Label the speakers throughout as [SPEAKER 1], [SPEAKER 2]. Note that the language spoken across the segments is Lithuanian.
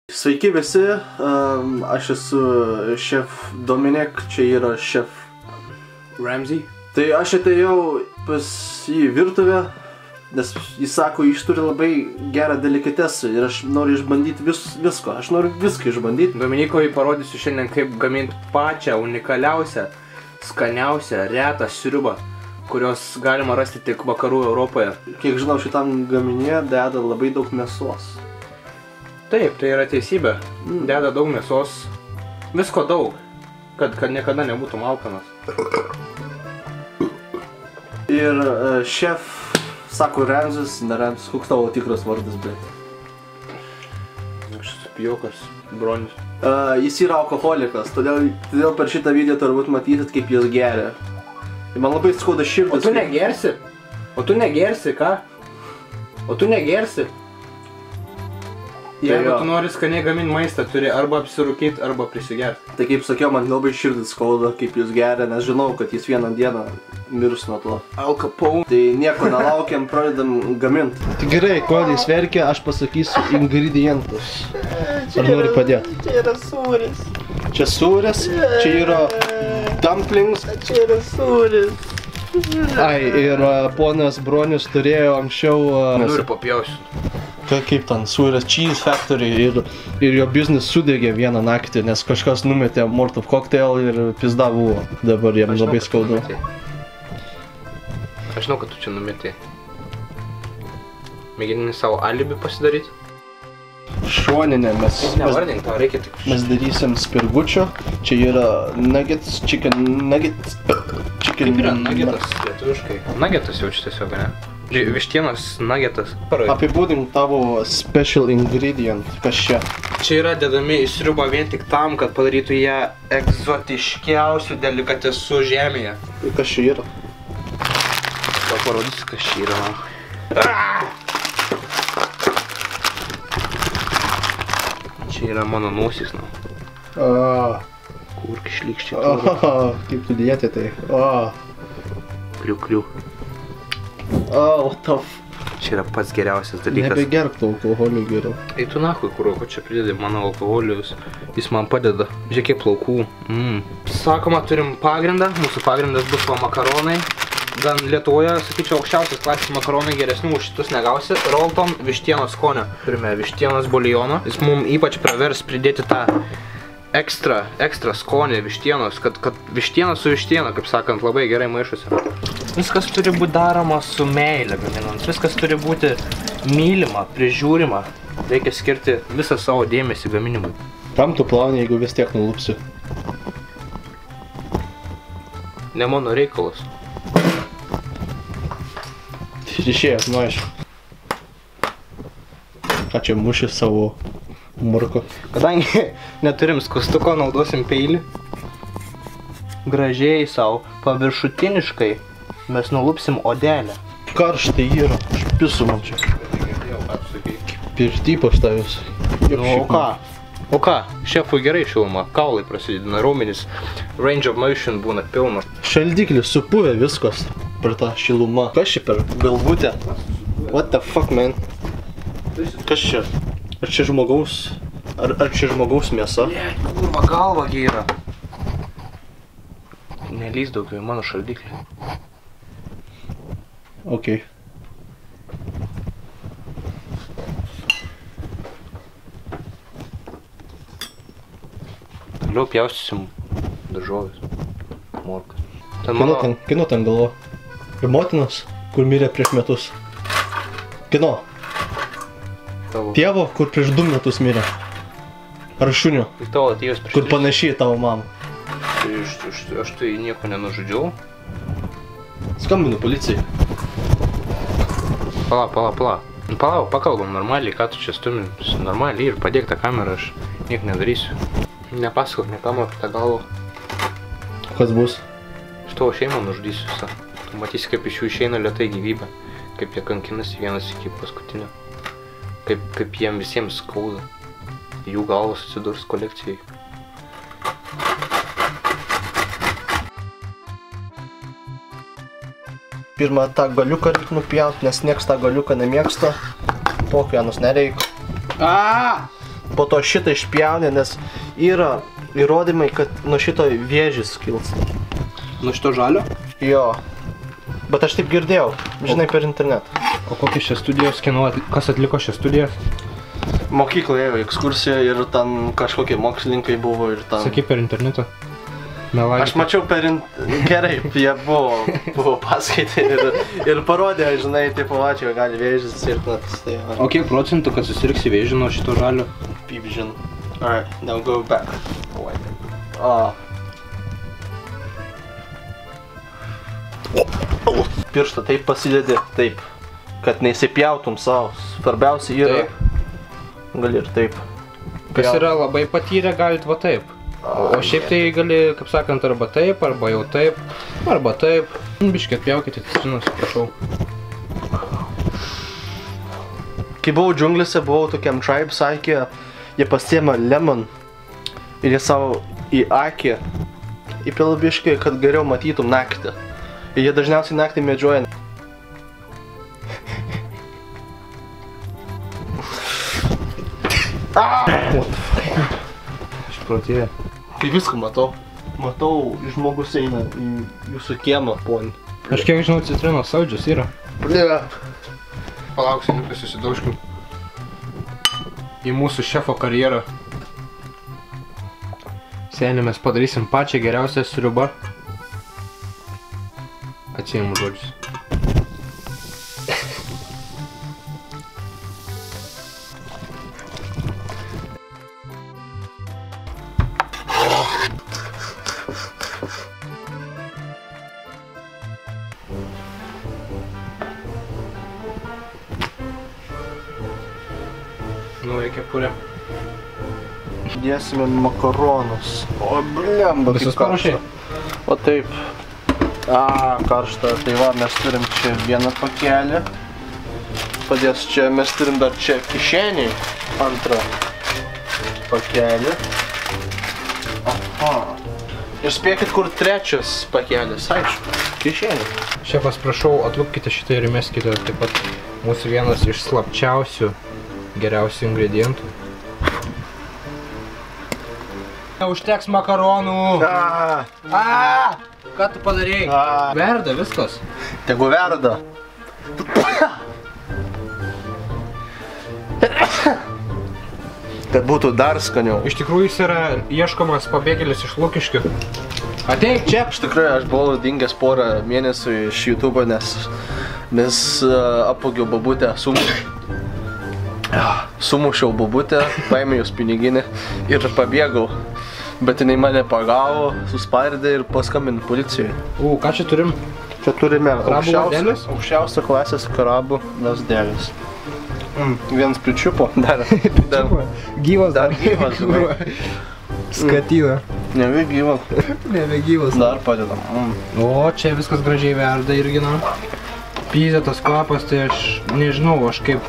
[SPEAKER 1] Sveiki visi, aš esu šef Dominik, čia yra šef
[SPEAKER 2] Ramsey.
[SPEAKER 1] Tai aš atėjau pas jį virtuvę, nes jis sako, jis turi labai gerą delikatesą ir aš noriu išbandyti visko, aš noriu viską išbandyti.
[SPEAKER 2] Dominikui parodysiu šiandien, kaip gaminti pačią unikaliausią, skaniausią, retą sriubą, kurios galima rasti tik vakarų Europoje.
[SPEAKER 1] Kiek žinau, šitam gaminėje deda labai daug mėsos.
[SPEAKER 2] Taip, tai yra teisybė. Deda daug mėsos, visko daug, kad niekada nebūtum alkanas.
[SPEAKER 1] Ir šef sako Ramzis, ne Ramzis, koks tavo tikras vardas, bet?
[SPEAKER 2] Aš esu Pijokas, bronis.
[SPEAKER 1] Jis yra alkoholikas, todėl per šitą video turbūt matysit, kaip jis geria. Ir man labai skauda širdis.
[SPEAKER 2] O tu negersi? O tu negersi, ką? O tu negersi? Jeigu tu nori skaniai gaminti maistą, turi arba apsirūkyti, arba prisigerti.
[SPEAKER 1] Tai kaip sakiau, man labai širdis skauda, kaip jis geria, nes žinau, kad jis vieną dieną mirs nuo to.
[SPEAKER 2] Al Capone.
[SPEAKER 1] Tai nieko nelaukiam, pradedam gaminti. Tai gerai, kol jis verkia, aš pasakysiu ingredientus. Ar nori padėti?
[SPEAKER 3] Čia yra sūris.
[SPEAKER 1] Čia sūris, čia yra dumplings.
[SPEAKER 3] Čia yra sūris.
[SPEAKER 1] Ai, ir ponas Bronius turėjo anksčiau...
[SPEAKER 2] Noriu papjausiu.
[SPEAKER 1] Kaip ten, sūris Cheese Factory ir jo biznis sudegė vieną naktį, nes kažkas numetė Molotov cocktail ir pizda buvo. Dabar jam labai skaudu.
[SPEAKER 2] Aš žinau, kad tu čia numetė. Mėgini savo alibi pasidaryti?
[SPEAKER 1] Šoninė,
[SPEAKER 2] Nevardink, tau reikia tik...
[SPEAKER 1] mes darysim spirgučio. Čia yra nuggets, chicken nuggets.
[SPEAKER 2] Kaip yra nuggetas lietuviškai? Nuggetas jaučiu tiesiog, ne? Vištienos nuggetas.
[SPEAKER 1] Apibūdink tavo special ingredient, kas čia?
[SPEAKER 2] Čia yra dedami į sriubą vien tik tam, kad padarytų ją egzotiškiausių delikatesų žemėje.
[SPEAKER 1] Tai kas čia yra?
[SPEAKER 2] Tau parodysiu, kas čia yra. Čia yra mano nosis, na. Kur šlykščiai turi.
[SPEAKER 1] Kaip tu dietė tai.
[SPEAKER 2] Kliu.
[SPEAKER 1] What the f...
[SPEAKER 2] Čia yra pats geriausias dalykas.
[SPEAKER 1] Nebegerk to alkoholio geriau.
[SPEAKER 2] Eitų nakui, ko čia pridedi mano alkoholius. Jis man padeda. Žiūrėk, kiek plaukų. Sakoma, turim pagrindą. Mūsų pagrindas bus va makaronai. Gan Lietuvoje, sakyčiau, aukščiausias klasės makaronai, geresnių už šitus negausi. Rolton vištienos skonio. Turime vištienos buljoną. Jis mums ypač pravers pridėti tą ekstra skonį vištienos, kad vištiena su vištiena, kaip sakant, labai gerai maišosi. Viskas turi būti daroma su meile gaminant. Viskas turi būti mylima, prižiūrima. Reikia skirti visą savo dėmesį gaminimui.
[SPEAKER 1] Kam tu plauni, jeigu vis tiek nulupsi?
[SPEAKER 2] Ne mano reikalas.
[SPEAKER 1] Ir išėjęs, nu aišku. Ką čia muši savo murko?
[SPEAKER 2] Kadangi neturim skustuko, naudosim peilį. Gražiai savo, paviršutiniškai mes nulupsim odelę.
[SPEAKER 1] Karštai yra, aš pisu man čia. Pirty paštavęs.
[SPEAKER 2] O ką? Šefui gerai šiluma, kaulai prasidina, raumenys, range of motion būna pilnas.
[SPEAKER 1] Šaldiklis supuvę viskas per tą šilumą. Kas čia per galvutę? What the fuck, man? Kas čia? Ar čia žmogaus? Ar čia žmogaus mėsa?
[SPEAKER 2] Kurva galva yra. Nelys daugiau į mano šaldiklį.
[SPEAKER 1] Ok.
[SPEAKER 2] Toliau pjaustysim daržovės, morkas.
[SPEAKER 1] Kino ten galvo? Ir motinos, kur mirė prieš metus. Kino? Tėvo, kur prieš 2 metus mirė. Ar šunio, kur panašiai tavo mamą.
[SPEAKER 2] Aš tai nieko nenužudžiau.
[SPEAKER 1] Skambinu policijai.
[SPEAKER 2] Pala. Pakalbam normaliai, ką tu čia stumi. Normaliai ir padėk tą kamerą, aš niek nedarysiu. Nepasakok niekam apie tą galvą.
[SPEAKER 1] Kas bus?
[SPEAKER 2] Aš tavo šeimą nužudysiu visą. Tu matysi, kaip iš jų išeina lėtai gyvybė. Kaip jie kankinasi vienas iki paskutinio. Kaip jiem visiems skauda. Jų galvos atsidurs kolekcijai.
[SPEAKER 1] Pirmą tą galiuką reikia nupjaut, nes nieks tą galiuką nemėgsta. Pokvienus nereik. po to šitą išpjauni, nes yra įrodymai, kad nuo šito vėžis kilsta.
[SPEAKER 2] Nuo šito žalio?
[SPEAKER 1] Jo. Bet aš taip girdėjau, žinai, per internetą.
[SPEAKER 2] O kokios čia studijos, kas atliko šią studijas?
[SPEAKER 1] Mokykloje ėjo ekskursija ir ten kažkokie mokslininkai buvo ir ten...
[SPEAKER 2] Sakai per internetą? Melagį.
[SPEAKER 1] Aš mačiau gerai, jie buvo paskaitę ir parodė, žinai, taip pavačiau, gali vėžis silpnas. Tai,
[SPEAKER 2] o kiek procentų, kad susirgsi vėžį nuo šito žalio?
[SPEAKER 1] Pipžin. Alright, now go back. Pirštą taip pasidedi, taip, kad neįsipjautum savo. Svarbiausia yra, gali ir taip.
[SPEAKER 2] Kas yra labai patyrę, galit va taip. O šiaip tai gali, kaip sakant, arba taip, arba jau taip, arba taip. Biškį atpjaukite citrinos, prašau.
[SPEAKER 1] Kai buvau džiunglėse, buvau tokiam tribe, sakė, jie pasiema lemon ir jie savo į akį įpila biškį, kad geriau matytum naktį. Ir jie dažniausiai naktį medžioja.
[SPEAKER 2] Išprotėję.
[SPEAKER 1] Kai viską matau. Matau, žmogus eina į jūsų kiemą, poni.
[SPEAKER 2] Aš kiek žinau, citrinos saldžios yra.
[SPEAKER 1] Ne.
[SPEAKER 2] Palauksiu, susidaužkim. Į mūsų šefo karjerą. Seni, mes padarysim pačią geriausią sriubą. Atsiimu žodžius. Nauja kepurė.
[SPEAKER 1] Dėsime makaronus. O blemba,
[SPEAKER 2] Visus paruošei?
[SPEAKER 1] O taip. Karšta. Tai va, mes turim čia vieną pakelį. Padės čia, mes turim dar čia kišeniai. Antrą pakelį. Aha. Ir spėkit, kur trečias pakelis. Aišku, kišeniai.
[SPEAKER 2] Šefas, prašau, atlupkite šitą ir įmeskite taip pat mūsų vienas iš slapčiausių geriausių ingredientų. Neužteks makaronų! Ką tu padarėjai? Verda viskas.
[SPEAKER 1] Tegu verda. Kad būtų dar skaniau.
[SPEAKER 2] Iš tikrųjų jis yra ieškomas pabėgėlis iš Lukiškių. Ateik čia!
[SPEAKER 1] Iš tikrųjų, aš buvau dingęs porą mėnesių iš YouTube, nes apvogiau babutę, sumušiau babutę, paėmiau jos piniginį ir pabėgau. Bet jinai mane pagavo, suspardė ir paskambino policijai.
[SPEAKER 2] Ką čia turim?
[SPEAKER 1] Čia turime
[SPEAKER 2] aukščiausios
[SPEAKER 1] klasės krabų lasdelės. Vienas pričiupo, dar
[SPEAKER 2] gyvas,
[SPEAKER 1] dar gyvas, žinai.
[SPEAKER 2] Skatyna.
[SPEAKER 1] Nebegyvas.
[SPEAKER 2] Nebegyvas.
[SPEAKER 1] Dar padedam.
[SPEAKER 2] O, čia viskas gražiai verda irgi, na. Pyzė tas kvapas, tai aš nežinau, aš kaip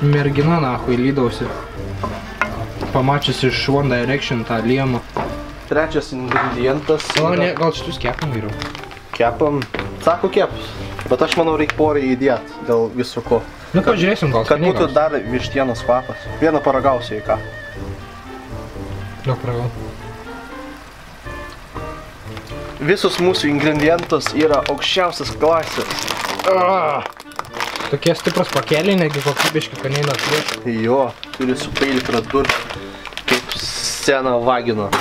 [SPEAKER 2] mergina, nahui, lydausi. Pamačius iš One Direction tą liemą.
[SPEAKER 1] Trečias ingredientas.
[SPEAKER 2] O, ne, gal šitus kepam geriau?
[SPEAKER 1] Kepam. Sako keps. Bet aš manau, reikia porą įdėt dėl viso ko.
[SPEAKER 2] Nu, pažiūrėsim, gal
[SPEAKER 1] kad būtų dar vištienos kvapas. Vieną paragausiu, į ką.
[SPEAKER 2] Daug paragau.
[SPEAKER 1] Visus mūsų ingredientus yra aukščiausias klasės.
[SPEAKER 2] Tokie stiprus pakeliai, negi kokybiški kaniai atlieš.
[SPEAKER 1] Jo, turi su peilį pradurti, kaip seną vaginą.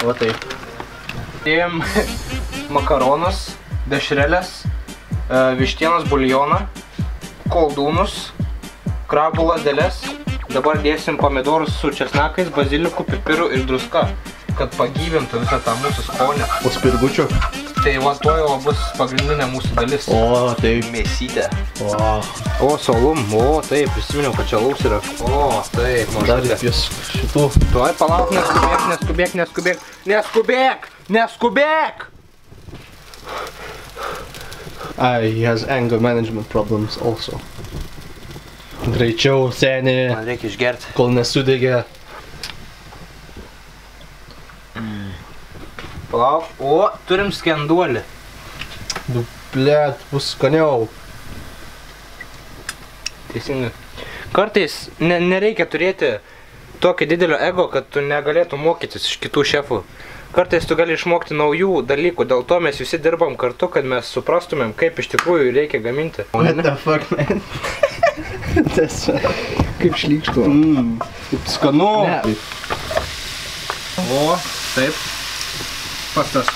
[SPEAKER 1] Va taip.
[SPEAKER 2] Dėjom makaronus, dešrelės, vištienos buljoną, koldūnus, krabų lasdeles. Dabar dėsim pomidorus su česnakais, baziliku, pipiru ir druska, kad pagyvintų visą tą mūsų skonį.
[SPEAKER 1] O spirgučių?
[SPEAKER 2] Tai va to jau bus pagrindinė mūsų dalis.
[SPEAKER 1] O, tai
[SPEAKER 2] mėsytė.
[SPEAKER 1] O,
[SPEAKER 2] salum. O, taip, prisiminiau, kad čia laus yra. O, taip,
[SPEAKER 1] dar reikės šitų.
[SPEAKER 2] Tuoj, palauk, neskubėk!
[SPEAKER 1] He has anger management problems also. Greičiau, seni.
[SPEAKER 2] Man reikia išgerti.
[SPEAKER 1] Kol nesudegė.
[SPEAKER 2] Palauk. O, turim skenduolį.
[SPEAKER 1] Blet, bus skaniau.
[SPEAKER 2] Teisingai. Kartais nereikia turėti tokio didelio ego, kad tu negalėtum mokytis iš kitų šefų. Kartais tu gali išmokti naujų dalykų, dėl to mes visi dirbam kartu, kad mes suprastumėm, kaip iš tikrųjų reikia gaminti.
[SPEAKER 1] What the fuck, man?
[SPEAKER 2] Kaip šlykštu.
[SPEAKER 1] Kaip skanu.
[SPEAKER 2] O, taip. Pats tas.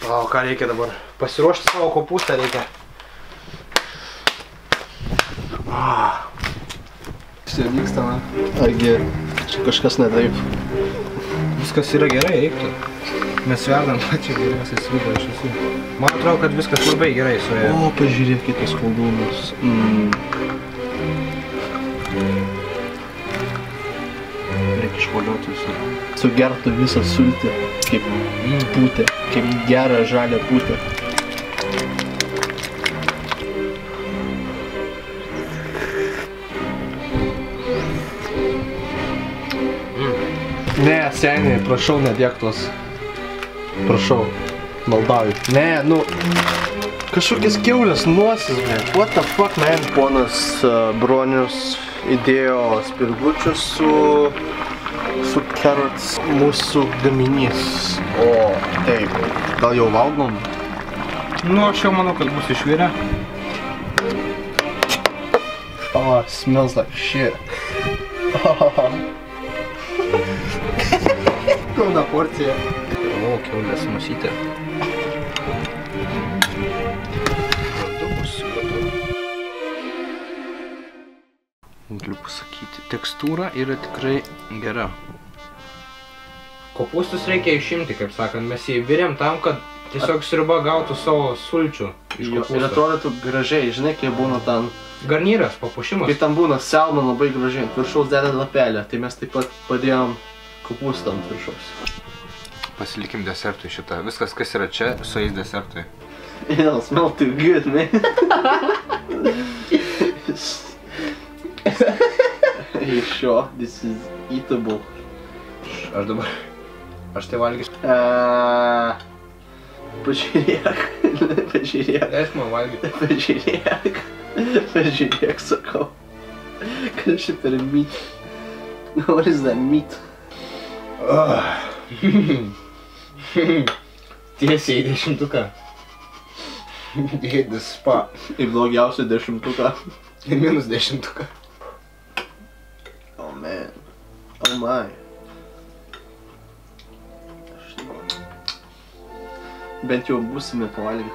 [SPEAKER 2] O, ką reikia dabar? Pasiruošti savo kopūstą reikia. Čia vyksta, man.
[SPEAKER 1] Argi, čia kažkas ne taip.
[SPEAKER 2] Viskas yra gerai, eiktų. Mes verdam pačią geriausią sriubą iš visų. Man atrodo, kad viskas labai gerai suėjo.
[SPEAKER 1] O, pažiūrėk kitas koldūnas. Reikia išvaliuoti visą. Sugertų visą sultį, kaip pūtė, kaip gerą žalią pūtę. Ne, seniai, prašau, nedėk tos. Prašau, maldauju. Ne, nu, kažkokias kiaulės nuosis, man. What the fuck, man? Ponas Bronius įdėjo spirgučius su carrots mūsų gaminys. O, taip, gal jau valgom?
[SPEAKER 2] Nu, aš jau manau, kad bus išvirę.
[SPEAKER 1] Oh, it smells like shit. Pilna porcija.
[SPEAKER 2] O, kiaulės musytė. Galiu pasakyti, tekstūra yra tikrai gera. Kopūstus reikia išimti, kaip sakant, mes jį virėm tam, kad tiesiog sriuba gautų savo sulčių iš kopūsto.
[SPEAKER 1] Ir atrodytų gražiai, žinai, kai būna ten...
[SPEAKER 2] Garnyras, papuošimas.
[SPEAKER 1] Kai ten būna selma labai gražiai, ant viršaus deda lapelę, tai mes taip pat padėjom kopūstą ant viršaus.
[SPEAKER 2] Pasilikim desertui šitą. Viskas, kas yra čia, sueis desertui.
[SPEAKER 1] It'll smell too good, man. Are you sure this is eatable?
[SPEAKER 2] Aš dabar... Aš tai valgysiu.
[SPEAKER 1] Pažiūrėk. Pažiūrėk.
[SPEAKER 2] Leisk man valgyti.
[SPEAKER 1] Pažiūrėk. Pažiūrėk, sakau. Kas čia per meat? What is that meat?
[SPEAKER 2] Tiesiai į 10-tuką. Dėdis spa.
[SPEAKER 1] Į blogiausią 10-tuką.
[SPEAKER 2] Į minus 10-tuką.
[SPEAKER 1] Oh man. Oh my. Bent jau būsime pavalgę.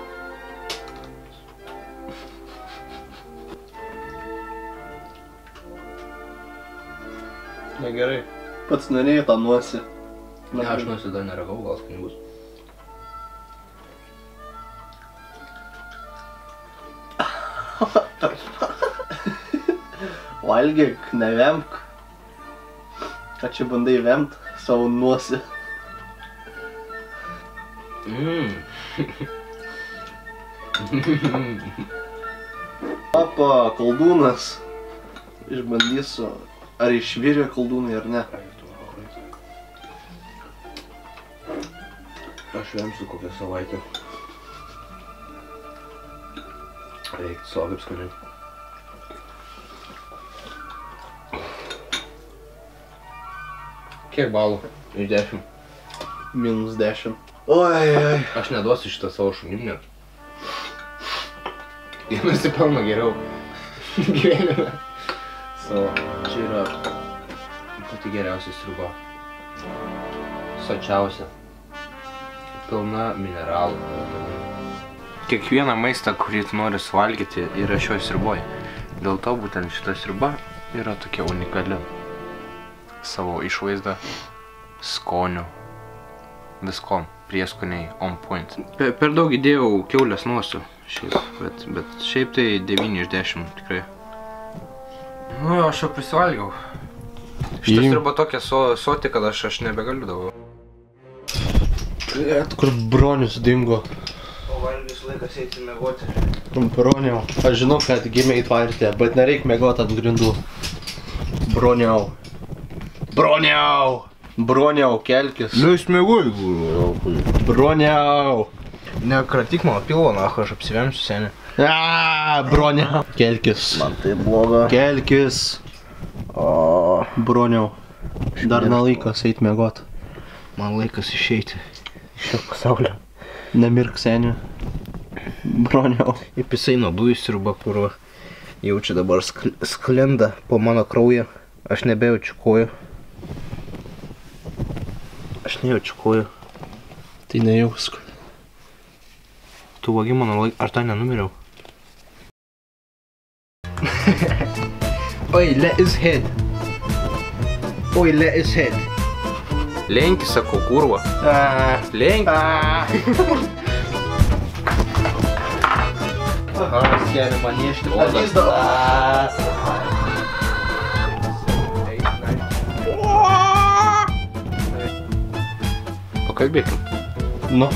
[SPEAKER 2] Negerai.
[SPEAKER 1] Pats norėjai tą nosį.
[SPEAKER 2] Ne, aš nosį dar neragau, gal skaniai bus.
[SPEAKER 1] Valgyk, nevemk. Ką čia bandai vemt savo nosį? Papa, koldūnas. Išbandysiu, ar išvirė koldūnai ar ne.
[SPEAKER 2] Aš vemsiu kokią savaitę. Reikia savo kaip skaniai. Kiek balų? Iš 10.
[SPEAKER 1] Minus 10. Oi.
[SPEAKER 2] Aš neduosiu šitą savo šunim net. Jie nusipelno geriau. Gyvenime. Savo. Čia yra pati geriausia sriuba. Sočiausia. Pilna mineralų. Kiekvieną maistą, kurį tu nori suvalgyti, yra šioj sriuboj. Dėl to būtent šita sriuba yra tokia unikali. Savo išvaizdą, skoniu, viskom, prieskoniai on point. Per daug įdėjau kiaulės nosių, bet šiaip tai 9 iš 10 tikrai. Nu, aš jau prisivalgiau. Šita sriuba tokia soti, kad aš nebegaliu dabar.
[SPEAKER 1] Kur Bronius dingo.
[SPEAKER 2] O valgys laikas eiti mėgoti.
[SPEAKER 1] Broniau, aš žinau, kad gimė į partį, bet nereik mėgoti ant grindų. Broniau. Broniau! Broniau, kelkis.
[SPEAKER 2] Nu, jis mėgoj.
[SPEAKER 1] Broniau!
[SPEAKER 2] Nekratyk mano pilvo, nacho, aš apsivemsiu seniai.
[SPEAKER 1] Broniau! Kelkis.
[SPEAKER 3] Man tai bloga.
[SPEAKER 1] Kelkis. Broniau. Dar nelaikas eit miegot.
[SPEAKER 2] Man laikas išeiti iš šio pasaulio.
[SPEAKER 1] Nemirk senių. Broniau.
[SPEAKER 2] Įpisai nuo dujų siurba, kur jaučia dabar sklenda po mano kraują. Aš nebejaučiu kojų. Aš nejaučiu kojų.
[SPEAKER 1] Tai nejausk.
[SPEAKER 2] Tu vagi mano laiką. Aš tą nenumiriau. Oi, let his head. Oi, let his head. Lenki, sakau, kurva. Lenki. Aš geriu man nešti odas. Pakalbėkim.
[SPEAKER 1] Nu.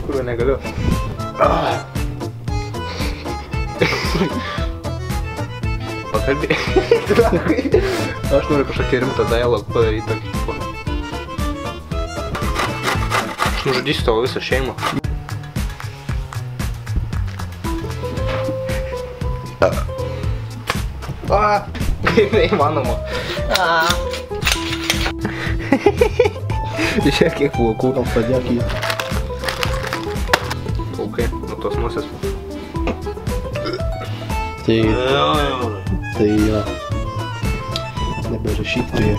[SPEAKER 2] Kurva negaliu. Pakalbėkim. Aš noriu kažkokį rimtą dialogą padaryti tokį. Aš nužudysiu tavo visą šeimą. Neįmanoma. Žiūrėk, kiek plaukų.
[SPEAKER 1] Gal padėk jį.
[SPEAKER 2] Plaukai, nuo tos musės.
[SPEAKER 1] Tai yra. Neberašyk tu jį.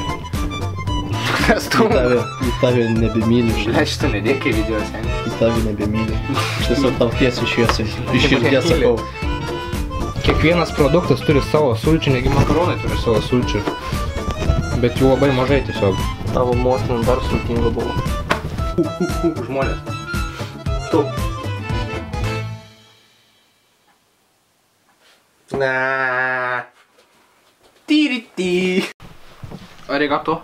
[SPEAKER 2] Kas tu?
[SPEAKER 1] Į tave nebemyliu.
[SPEAKER 2] Aš tu nedėk į video senį.
[SPEAKER 1] Į tave nebemyliu. Aš tiesiog tau tiesiai šviesiai. Iš širdies sakau.
[SPEAKER 2] Kiekvienas produktas turi savo sulčių, negi makaronai turi savo sulčių. Bet jų labai mažai tiesiog.
[SPEAKER 1] Tavo motina dar sultinga buvo.
[SPEAKER 2] Žmonės. Tu. Na. Tyriti. Arigato.